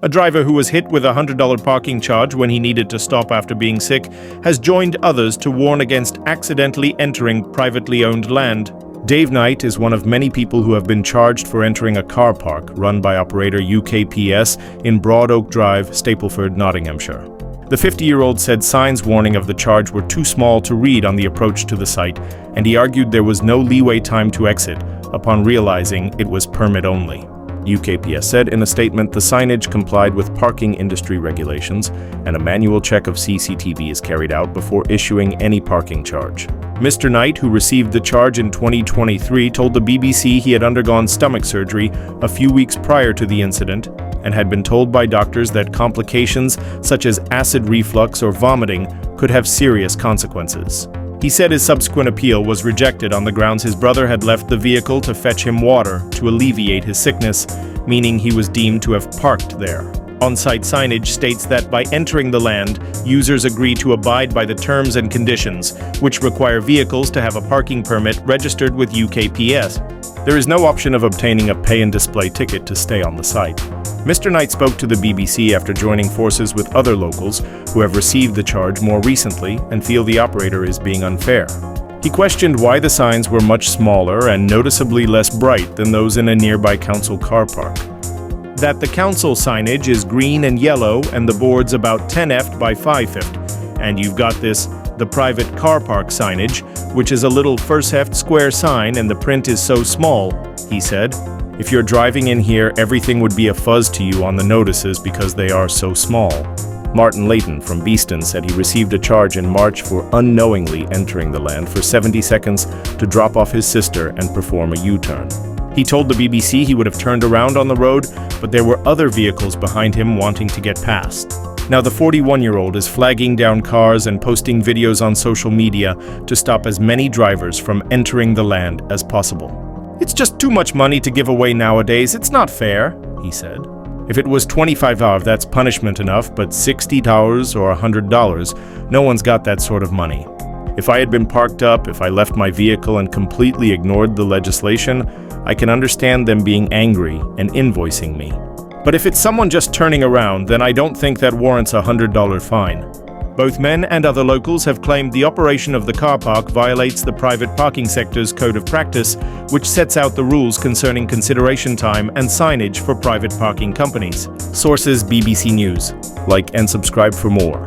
A driver who was hit with a $100 parking charge when he needed to stop after being sick has joined others to warn against accidentally entering privately owned land. Dave Knight is one of many people who have been charged for entering a car park run by operator UKPS in Broad Oak Drive, Stapleford, Nottinghamshire. The 50-year-old said signs warning of the charge were too small to read on the approach to the site, and he argued there was no leeway time to exit upon realizing it was permit only. UKPS said in a statement the signage complied with parking industry regulations and a manual check of CCTV is carried out before issuing any parking charge. Mr. Knight, who received the charge in 2023, told the BBC he had undergone stomach surgery a few weeks prior to the incident and had been told by doctors that complications such as acid reflux or vomiting could have serious consequences. He said his subsequent appeal was rejected on the grounds his brother had left the vehicle to fetch him water to alleviate his sickness, meaning he was deemed to have parked there. On-site signage states that by entering the land, users agree to abide by the terms and conditions, which require vehicles to have a parking permit registered with UKPS. There is no option of obtaining a pay-and-display ticket to stay on the site. Mr. Knight spoke to the BBC after joining forces with other locals who have received the charge more recently and feel the operator is being unfair. He questioned why the signs were much smaller and noticeably less bright than those in a nearby council car park. That the council signage is green and yellow and the board's about 10ft by 5ft, and you've got the private car park signage, which is a little first-heft square sign and the print is so small, he said. If you're driving in here, everything would be a fuzz to you on the notices because they are so small. Martin Layton from Beeston said he received a charge in March for unknowingly entering the land for 70 seconds to drop off his sister and perform a U-turn. He told the BBC he would have turned around on the road, but there were other vehicles behind him wanting to get past. Now the 41-year-old is flagging down cars and posting videos on social media to stop as many drivers from entering the land as possible. "It's just too much money to give away nowadays, it's not fair," he said. If it was $25, that's punishment enough, but $60 or $100, no one's got that sort of money. If I had been parked up, if I left my vehicle and completely ignored the legislation, I can understand them being angry and invoicing me. But if it's someone just turning around, then I don't think that warrants a $100 fine. Both men and other locals have claimed the operation of the car park violates the private parking sector's code of practice, which sets out the rules concerning consideration time and signage for private parking companies. Sources: BBC News. Like and subscribe for more.